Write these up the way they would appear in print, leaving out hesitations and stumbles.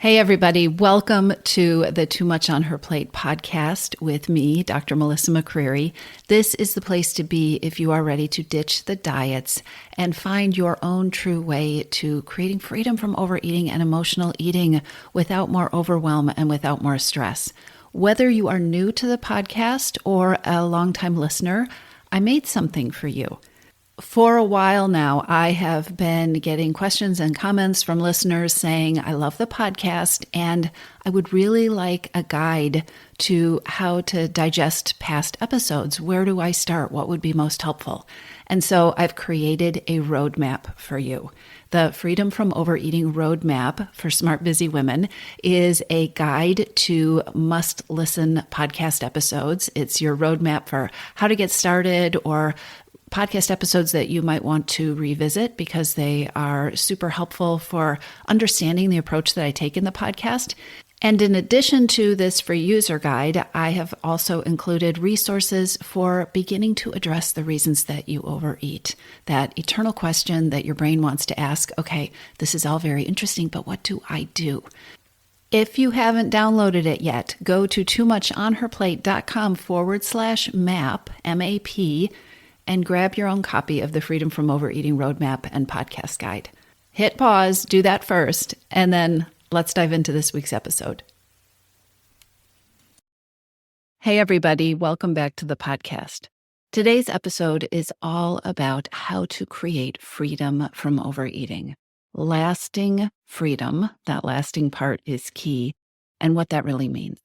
Hey, everybody. Welcome to the Too Much on Her Plate podcast with me, Dr. Melissa McCreary. This is the place to be if you are ready to ditch the diets and find your own true way to creating freedom from overeating and emotional eating without more overwhelm and without more stress. Whether you are new to the podcast or a longtime listener, I made something for you. For a while now, I have been getting questions and comments from listeners saying, I love the podcast and I would really like a guide to how to digest past episodes. Where do I start? What would be most helpful? And so I've created a roadmap for you. The Freedom from Overeating Roadmap for Smart Busy Women is a guide to must-listen podcast episodes. It's your roadmap for how to get started or podcast episodes that you might want to revisit because they are super helpful for understanding the approach that I take in the podcast. And in addition to this free user guide, I have also included resources for beginning to address the reasons that you overeat. That eternal question that your brain wants to ask, okay, this is all very interesting, but what do I do? If you haven't downloaded it yet, go to toomuchonherplate.com/map, M-A-P, and grab your own copy of the Freedom from Overeating Roadmap and podcast guide. Hit pause, do that first, and then let's dive into this week's episode. Hey everybody, welcome back to the podcast. Today's episode is all about how to create freedom from overeating. Lasting freedom, that lasting part is key, and what that really means.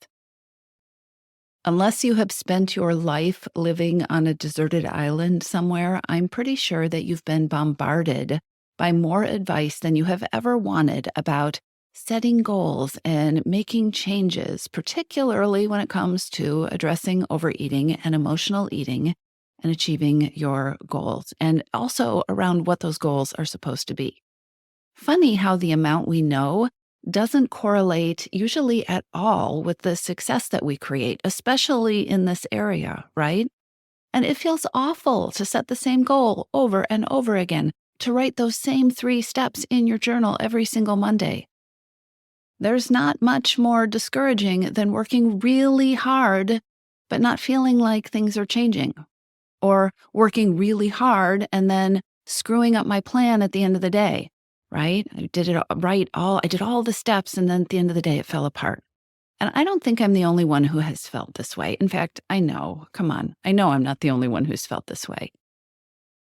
Unless you have spent your life living on a deserted island somewhere, I'm pretty sure that you've been bombarded by more advice than you have ever wanted about setting goals and making changes, particularly when it comes to addressing overeating and emotional eating and achieving your goals, and also around what those goals are supposed to be. Funny how the amount we know doesn't correlate usually at all with the success that we create, especially in this area, right? And it feels awful to set the same goal over and over again, to write those same 3 steps in your journal every single Monday. There's not much more discouraging than working really hard, but not feeling like things are changing, or working really hard and then screwing up my plan at the end of the day. Right? I did it right. I did all the steps, and then at the end of the day, it fell apart. And I don't think I'm the only one who has felt this way. In fact, I know I'm not the only one who's felt this way.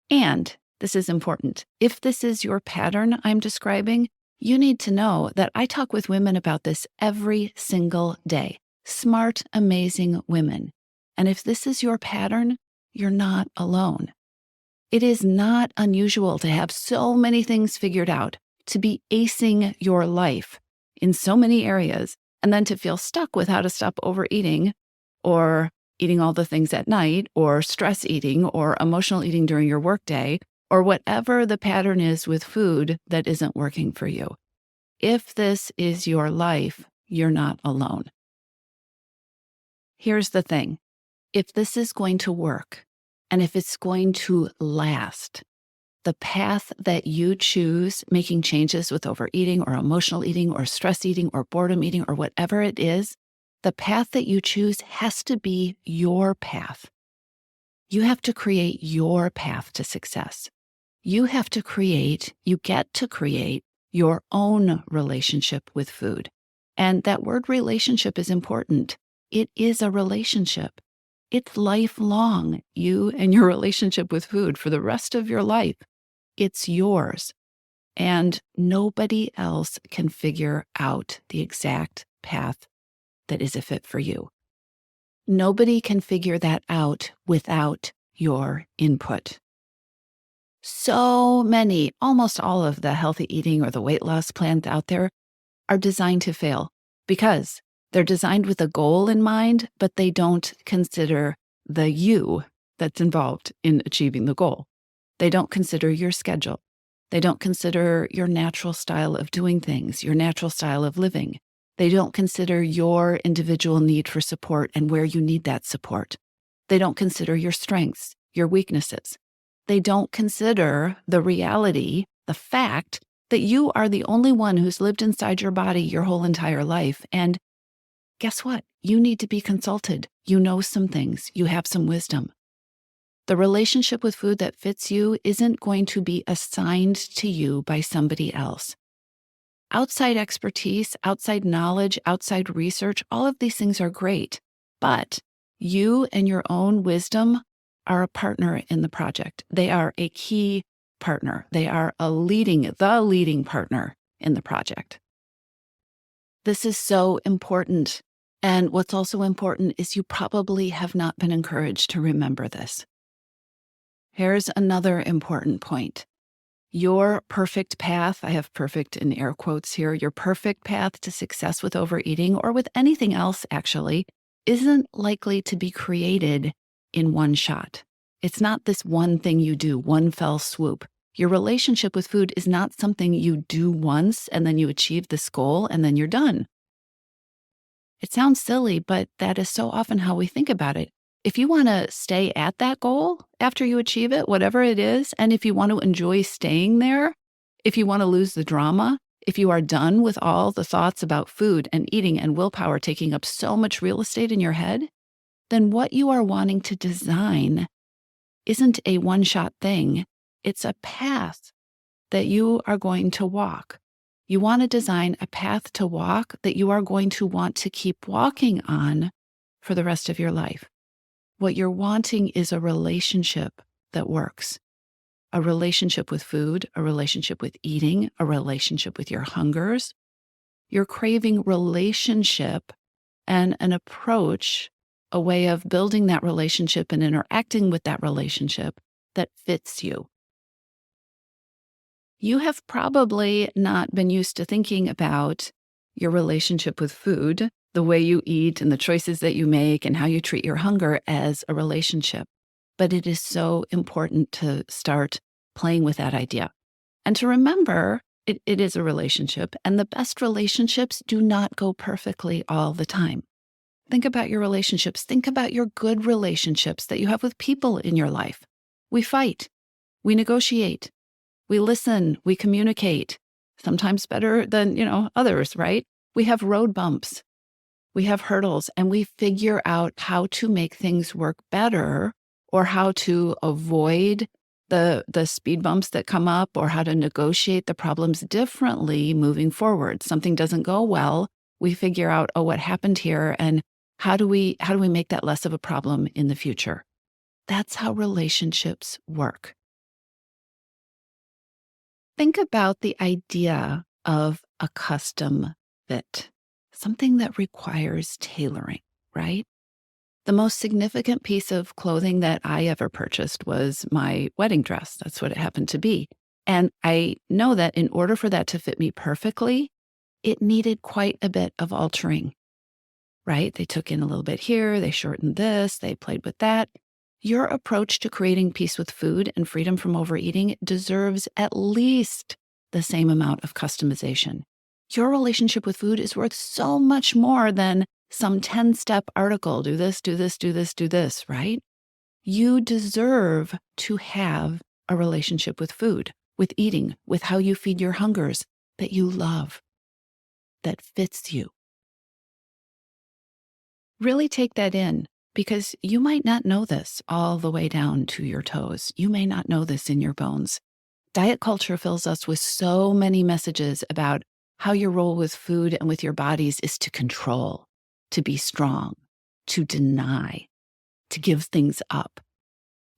And this is important. If this is your pattern I'm describing, you need to know that I talk with women about this every single day. Smart, amazing women. And if this is your pattern, you're not alone. It is not unusual to have so many things figured out, to be acing your life in so many areas, and then to feel stuck with how to stop overeating or eating all the things at night or stress eating or emotional eating during your workday or whatever the pattern is with food that isn't working for you. If this is your life, you're not alone. Here's the thing. If this is going to work, and if it's going to last, the path that you choose, making changes with overeating or emotional eating or stress eating or boredom eating or whatever it is, the path that you choose has to be your path. You have to create your path to success. You get to create your own relationship with food. And that word relationship is important. It is a relationship. It's lifelong, you and your relationship with food for the rest of your life. It's yours. And nobody else can figure out the exact path that is a fit for you. Nobody can figure that out without your input. So many, almost all of the healthy eating or the weight loss plans out there are designed to fail because they're designed with a goal in mind, but they don't consider the you that's involved in achieving the goal. They don't consider your schedule. They don't consider your natural style of doing things, your natural style of living. They don't consider your individual need for support and where you need that support. They don't consider your strengths, your weaknesses. They don't consider the reality, the fact that you are the only one who's lived inside your body your whole entire life. And guess what? You need to be consulted. You know some things. You have some wisdom. The relationship with food that fits you isn't going to be assigned to you by somebody else. Outside expertise, outside knowledge, outside research, all of these things are great. But you and your own wisdom are a partner in the project. They are a key partner. They are the leading partner in the project. This is so important. And what's also important is you probably have not been encouraged to remember this. Here's another important point. Your perfect path, I have perfect in air quotes here, your perfect path to success with overeating or with anything else actually isn't likely to be created in one shot. It's not this one thing you do, one fell swoop. Your relationship with food is not something you do once and then you achieve this goal and then you're done. It sounds silly, but that is so often how we think about it. If you want to stay at that goal after you achieve it, whatever it is, and if you want to enjoy staying there, if you want to lose the drama, if you are done with all the thoughts about food and eating and willpower taking up so much real estate in your head, then what you are wanting to design isn't a one-shot thing. It's a path that you are going to walk. You want to design a path to walk that you are going to want to keep walking on for the rest of your life. What you're wanting is a relationship that works. A relationship with food, a relationship with eating, a relationship with your hungers. You're craving relationship and an approach, a way of building that relationship and interacting with that relationship that fits you. You have probably not been used to thinking about your relationship with food, the way you eat and the choices that you make and how you treat your hunger as a relationship. But it is so important to start playing with that idea and to remember it is a relationship, and the best relationships do not go perfectly all the time. Think about your relationships. Think about your good relationships that you have with people in your life. We fight, we negotiate, we listen, we communicate, sometimes better than, others, right? We have road bumps, we have hurdles, and we figure out how to make things work better or how to avoid the speed bumps that come up or how to negotiate the problems differently moving forward. Something doesn't go well, we figure out, oh, what happened here and how do we make that less of a problem in the future? That's how relationships work. Think about the idea of a custom fit, something that requires tailoring, right? The most significant piece of clothing that I ever purchased was my wedding dress. That's what it happened to be. And I know that in order for that to fit me perfectly, it needed quite a bit of altering, right? They took in a little bit here, they shortened this, they played with that. Your approach to creating peace with food and freedom from overeating deserves at least the same amount of customization. Your relationship with food is worth so much more than some 10-step article. Do this, do this, do this, do this, right? You deserve to have a relationship with food, with eating, with how you feed your hungers that you love, that fits you. Really take that in, because you might not know this all the way down to your toes. You may not know this in your bones. Diet culture fills us with so many messages about how your role with food and with your bodies is to control, to be strong, to deny, to give things up.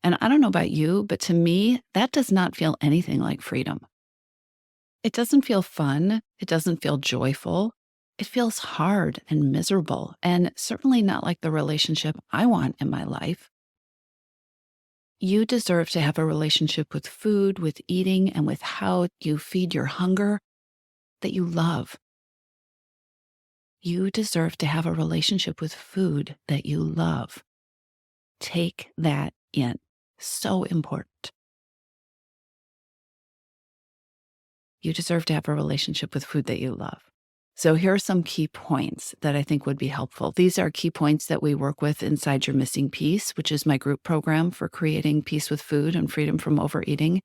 And I don't know about you, but to me, that does not feel anything like freedom. It doesn't feel fun. It doesn't feel joyful. It feels hard and miserable, and certainly not like the relationship I want in my life. You deserve to have a relationship with food, with eating, and with how you feed your hunger that you love. You deserve to have a relationship with food that you love. Take that in. So important. You deserve to have a relationship with food that you love. So here are some key points that I think would be helpful. These are key points that we work with inside Your Missing Piece, which is my group program for creating peace with food and freedom from overeating.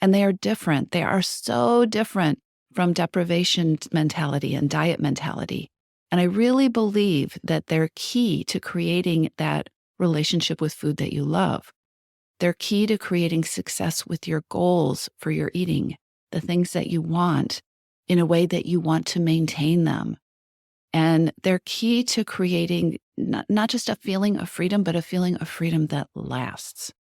And they are different. They are so different from deprivation mentality and diet mentality. And I really believe that they're key to creating that relationship with food that you love. They're key to creating success with your goals for your eating, the things that you want in a way that you want to maintain them. And they're key to creating not just a feeling of freedom, but a feeling of freedom that lasts.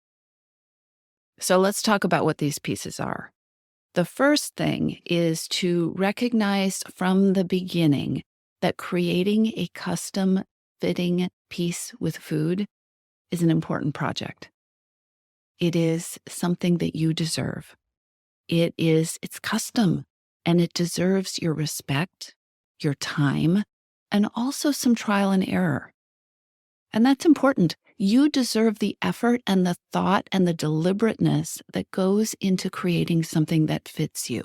So let's talk about what these pieces are. The first thing is to recognize from the beginning that creating a custom fitting piece with food is an important project. It is something that you deserve. It's custom, and it deserves your respect, your time, and also some trial and error. And that's important. You deserve the effort and the thought and the deliberateness that goes into creating something that fits you.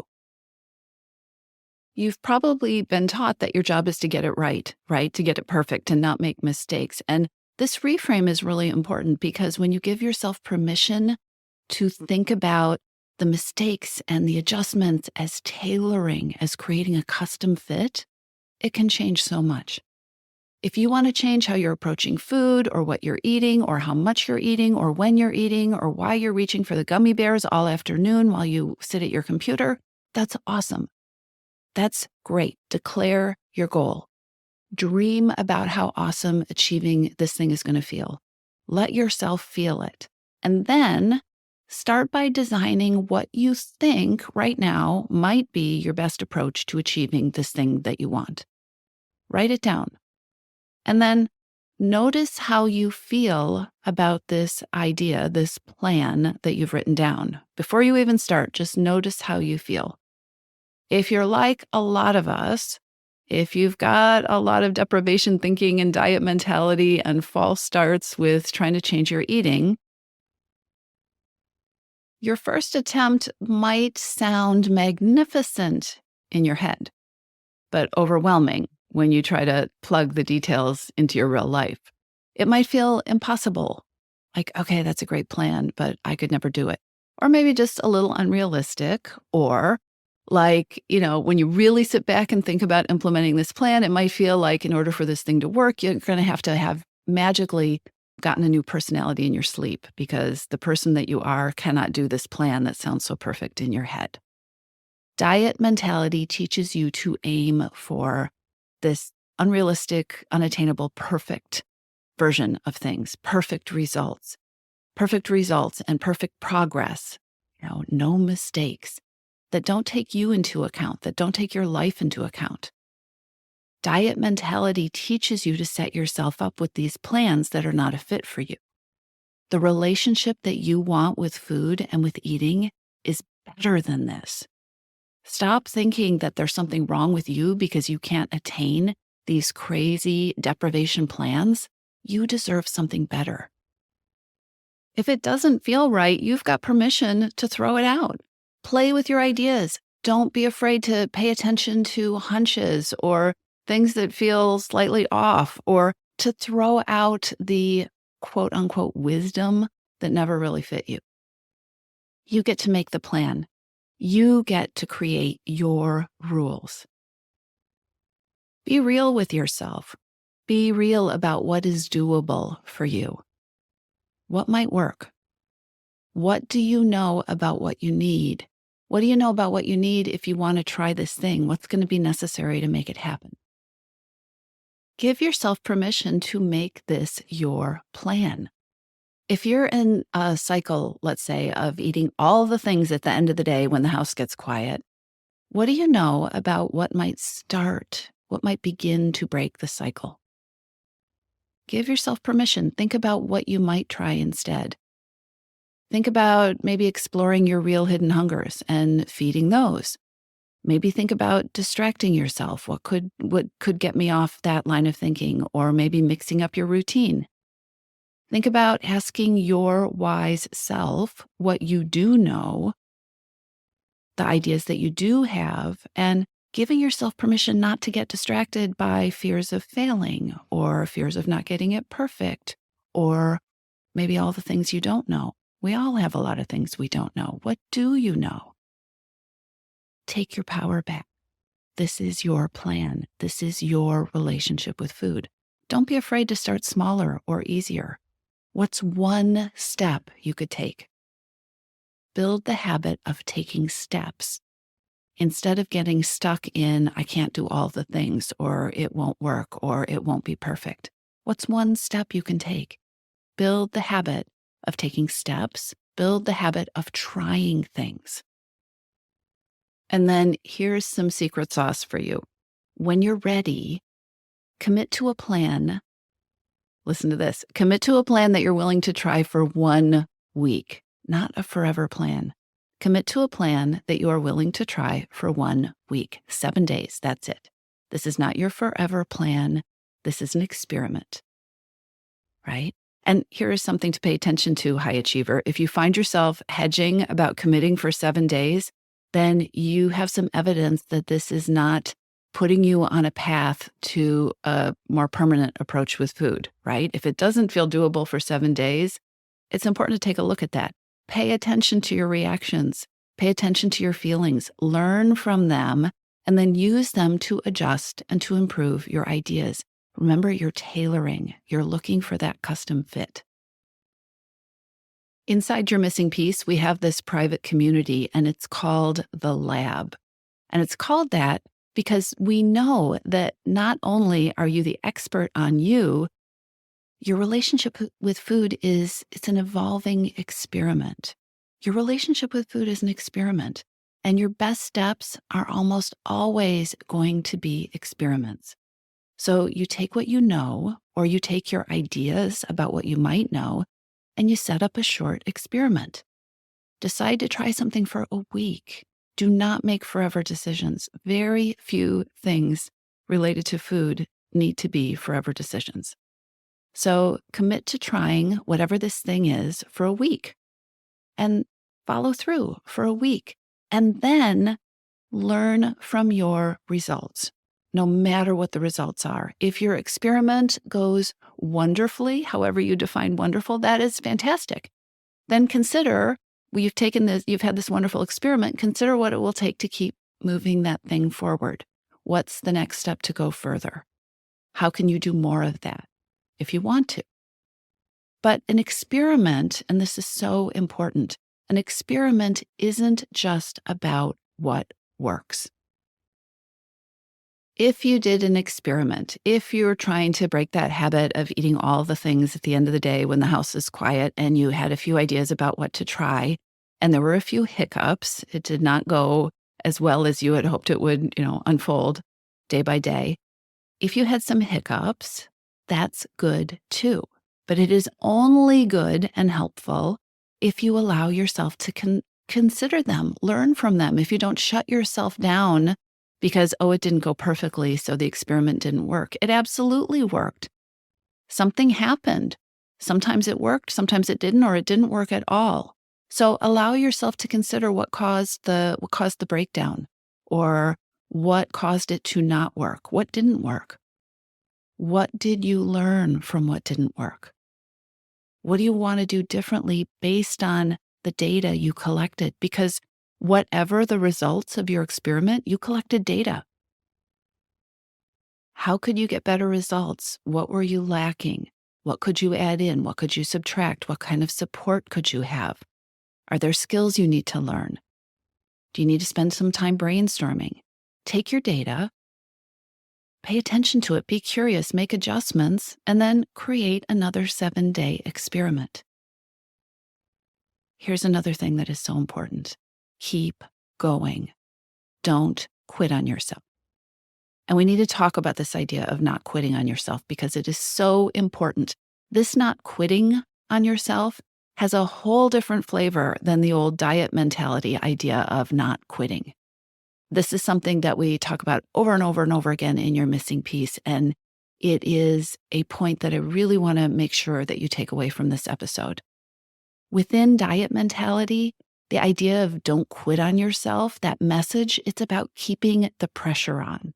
You've probably been taught that your job is to get it right? To get it perfect and not make mistakes. And this reframe is really important because when you give yourself permission to think about the mistakes and the adjustments as tailoring, as creating a custom fit, it can change so much. If you want to change how you're approaching food or what you're eating or how much you're eating or when you're eating or why you're reaching for the gummy bears all afternoon while you sit at your computer, that's awesome. That's great. Declare your goal. Dream about how awesome achieving this thing is going to feel. Let yourself feel it. And then start by designing what you think right now might be your best approach to achieving this thing that you want. Write it down. And then notice how you feel about this idea, this plan that you've written down. Before you even start, just notice how you feel. If you're like a lot of us, if you've got a lot of deprivation thinking and diet mentality and false starts with trying to change your eating, your first attempt might sound magnificent in your head, but overwhelming when you try to plug the details into your real life. It might feel impossible. Like, okay, that's a great plan, but I could never do it. Or maybe just a little unrealistic. Or like, when you really sit back and think about implementing this plan, it might feel like in order for this thing to work, you're going to have magically gotten a new personality in your sleep because the person that you are cannot do this plan that sounds so perfect in your head. Diet mentality teaches you to aim for this unrealistic, unattainable, perfect version of things, perfect results and perfect progress, no mistakes that don't take you into account, that don't take your life into account. Diet mentality teaches you to set yourself up with these plans that are not a fit for you. The relationship that you want with food and with eating is better than this. Stop thinking that there's something wrong with you because you can't attain these crazy deprivation plans. You deserve something better. If it doesn't feel right, you've got permission to throw it out. Play with your ideas. Don't be afraid to pay attention to hunches or things that feel slightly off, or to throw out the quote unquote wisdom that never really fit you. You get to make the plan. You get to create your rules. Be real with yourself. Be real about what is doable for you. What might work? What do you know about what you need? What do you know about what you need if you want to try this thing? What's going to be necessary to make it happen? Give yourself permission to make this your plan. If you're in a cycle, let's say, of eating all the things at the end of the day when the house gets quiet, what do you know about what might start, what might begin to break the cycle? Give yourself permission. Think about what you might try instead. Think about maybe exploring your real hidden hungers and feeding those. Maybe think about distracting yourself. What could get me off that line of thinking? Or maybe mixing up your routine. Think about asking your wise self what you do know, the ideas that you do have, and giving yourself permission not to get distracted by fears of failing or fears of not getting it perfect, or maybe all the things you don't know. We all have a lot of things we don't know. What do you know? Take your power back. This is your plan. This is your relationship with food. Don't be afraid to start smaller or easier. What's one step you could take? Build the habit of taking steps instead of getting stuck in, I can't do all the things, or it won't work, or it won't be perfect. What's one step you can take? Build the habit of taking steps. Build the habit of trying things. And then here's some secret sauce for you. When you're ready, commit to a plan. Listen to this. Commit to a plan that you're willing to try for 1 week, not a forever plan. Commit to a plan that you are willing to try for 1 week, 7 days. That's it. This is not your forever plan. This is an experiment, right? And here is something to pay attention to, high achiever. If you find yourself hedging about committing for 7 days, then you have some evidence that this is not putting you on a path to a more permanent approach with food, right? If it doesn't feel doable for 7 days, it's important to take a look at that. Pay attention to your reactions. Pay attention to your feelings. Learn from them, and then use them to adjust and to improve your ideas. Remember, you're tailoring. You're looking for that custom fit. Inside Your Missing Piece, we have this private community, and it's called The Lab. And it's called that because we know that not only are you the expert on you, your relationship with food it's an evolving experiment. Your relationship with food is an experiment, and your best steps are almost always going to be experiments. So you take what you know, or you take your ideas about what you might know, and you set up a short experiment. Decide to try something for a week. Do not make forever decisions. Very few things related to food need to be forever decisions. So commit to trying whatever this thing is for a week and follow through for a week, and then learn from your results, no matter what the results are. If your experiment goes wonderfully, however you define wonderful, that is fantastic. Then consider, you've had this wonderful experiment, consider what it will take to keep moving that thing forward. What's the next step to go further? How can you do more of that if you want to? But an experiment, and this is so important, an experiment isn't just about what works. If you did an experiment, if you were trying to break that habit of eating all the things at the end of the day when the house is quiet, and you had a few ideas about what to try, and there were a few hiccups, it did not go as well as you had hoped it would, unfold day by day. If you had some hiccups, that's good too. But it is only good and helpful if you allow yourself to consider them, learn from them. If you don't shut yourself down because, it didn't go perfectly, so the experiment didn't work. It absolutely worked. Something happened. Sometimes it worked, sometimes it didn't, or it didn't work at all. So allow yourself to consider what caused the breakdown, or what caused it to not work, what didn't work. What did you learn from what didn't work? What do you want to do differently based on the data you collected? Because whatever the results of your experiment, you collected data. How could you get better results? What were you lacking? What could you add in? What could you subtract? What kind of support could you have? Are there skills you need to learn? Do you need to spend some time brainstorming? Take your data, pay attention to it, be curious, make adjustments, and then create another 7-day experiment. Here's another thing that is so important. Keep going. Don't quit on yourself. And we need to talk about this idea of not quitting on yourself because it is so important. This not quitting on yourself has a whole different flavor than the old diet mentality idea of not quitting. This is something that we talk about over and over and over again in Your Missing Piece, and it is a point that I really want to make sure that you take away from this episode. Within diet mentality, the idea of don't quit on yourself, that message, it's about keeping the pressure on.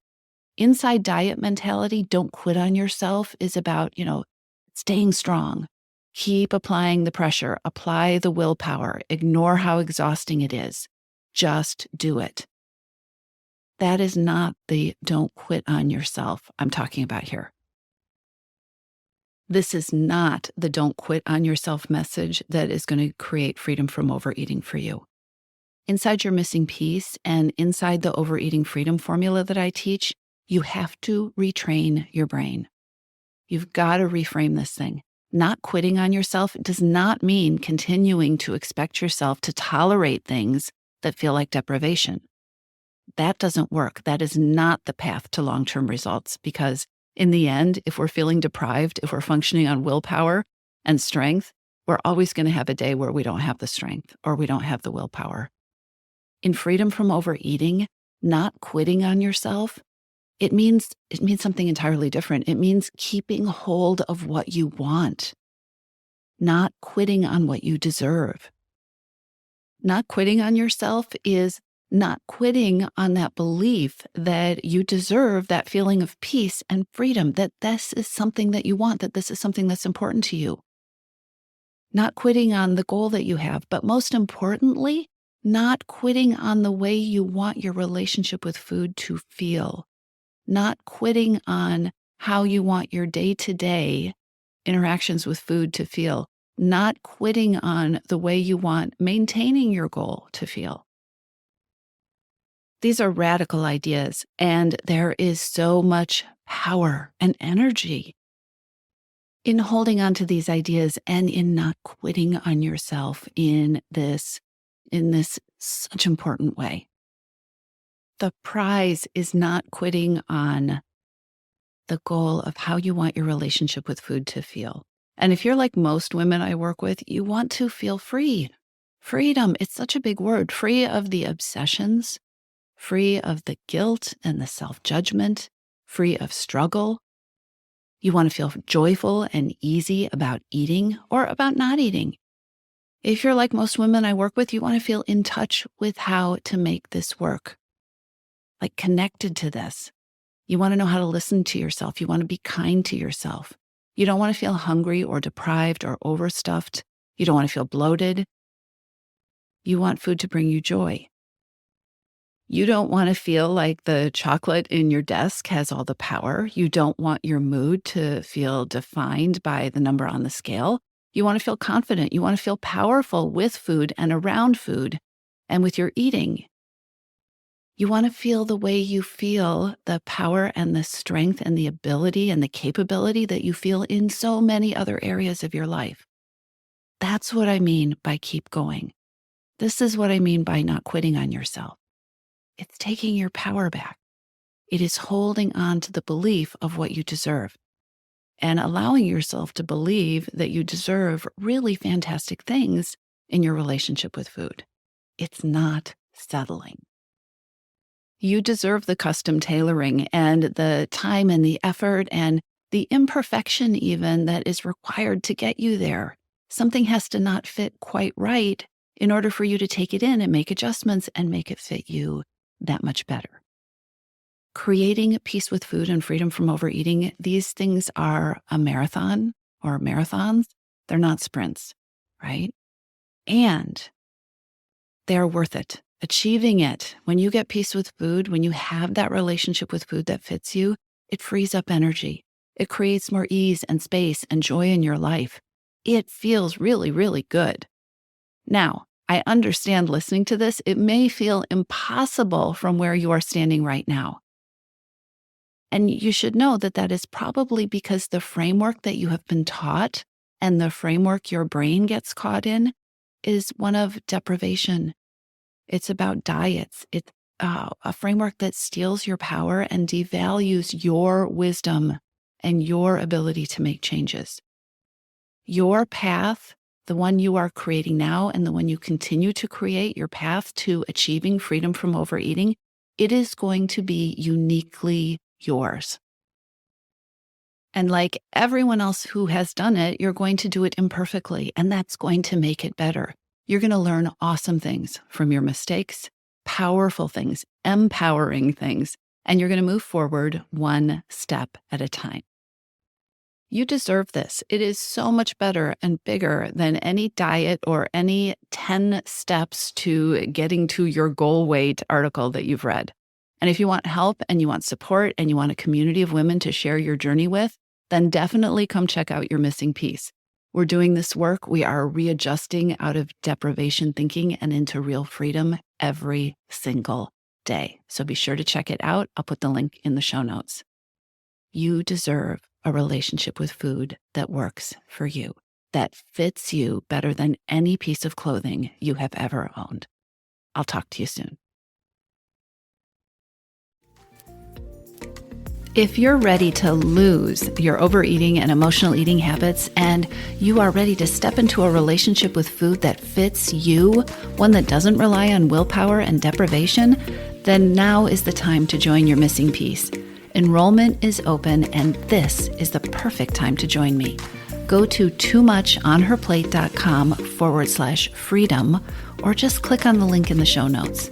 Inside diet mentality, don't quit on yourself is about, staying strong, Keep applying the pressure, apply the willpower, ignore how exhausting it is. Just do it. That is not the don't quit on yourself I'm talking about here. This is not the don't quit on yourself message that is going to create freedom from overeating for you. Inside your missing piece and inside the overeating freedom formula that I teach, you have to retrain your brain. You've got to reframe this thing. Not quitting on yourself does not mean continuing to expect yourself to tolerate things that feel like deprivation. That doesn't work. That is not the path to long-term results, because in the end, if we're feeling deprived, if we're functioning on willpower and strength, we're always going to have a day where we don't have the strength or we don't have the willpower. In freedom from overeating, not quitting on yourself, it means something entirely different. It means keeping hold of what you want, not quitting on what you deserve. Not quitting on yourself is not quitting on that belief that you deserve that feeling of peace and freedom, that this is something that you want, that this is something that's important to you. Not quitting on the goal that you have, but most importantly, not quitting on the way you want your relationship with food to feel. Not quitting on how you want your day-to-day interactions with food to feel. Not quitting on the way you want maintaining your goal to feel. These are radical ideas, and there is so much power and energy in holding on to these ideas and in not quitting on yourself in this such important way. The prize is not quitting on the goal of how you want your relationship with food to feel. And if you're like most women I work with, you want to feel free. Freedom, it's such a big word. Free of the obsessions, free of the guilt and the self-judgment, free of struggle. You want to feel joyful and easy about eating or about not eating. If you're like most women I work with, you want to feel in touch with how to make this work, like connected to this. You want to know how to listen to yourself. You want to be kind to yourself. You don't want to feel hungry or deprived or overstuffed. You don't want to feel bloated. You want food to bring you joy. You don't want to feel like the chocolate in your desk has all the power. You don't want your mood to feel defined by the number on the scale. You want to feel confident. You want to feel powerful with food and around food and with your eating. You want to feel the way you feel, the power and the strength and the ability and the capability that you feel in so many other areas of your life. That's what I mean by keep going. This is what I mean by not quitting on yourself. It's taking your power back. It is holding on to the belief of what you deserve and allowing yourself to believe that you deserve really fantastic things in your relationship with food. It's not settling. You deserve the custom tailoring and the time and the effort and the imperfection even that is required to get you there. Something has to not fit quite right in order for you to take it in and make adjustments and make it fit you that much better. Creating peace with food and freedom from overeating, these things are a marathon or marathons. They're not sprints, right? And they're worth it. Achieving it, when you get peace with food, when you have that relationship with food that fits you, it frees up energy. It creates more ease and space and joy in your life. It feels really, really good. Now, I understand listening to this, it may feel impossible from where you are standing right now. And you should know that that is probably because the framework that you have been taught and the framework your brain gets caught in is one of deprivation. It's about diets. It's a framework that steals your power and devalues your wisdom and your ability to make changes. Your path, the one you are creating now and the one you continue to create, your path to achieving freedom from overeating, it is going to be uniquely yours. And like everyone else who has done it, you're going to do it imperfectly, and that's going to make it better. You're going to learn awesome things from your mistakes, powerful things, empowering things, and you're going to move forward one step at a time. You deserve this. It is so much better and bigger than any diet or any 10 steps to getting to your goal weight article that you've read. And if you want help and you want support and you want a community of women to share your journey with, then definitely come check out Your Missing Piece. We're doing this work. We are readjusting out of deprivation thinking and into real freedom every single day. So be sure to check it out. I'll put the link in the show notes. You deserve a relationship with food that works for you, that fits you better than any piece of clothing you have ever owned. I'll talk to you soon. If you're ready to lose your overeating and emotional eating habits, and you are ready to step into a relationship with food that fits you, one that doesn't rely on willpower and deprivation, then now is the time to join Your Missing Piece. Enrollment is open, and this is the perfect time to join me. Go to toomuchonherplate.com/freedom, or just click on the link in the show notes.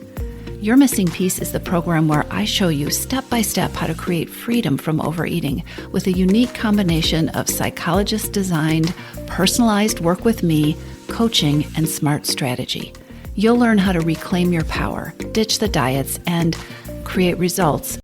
Your Missing Piece is the program where I show you step by step how to create freedom from overeating with a unique combination of psychologist-designed, personalized work with me, coaching, and smart strategy. You'll learn how to reclaim your power, ditch the diets, and create results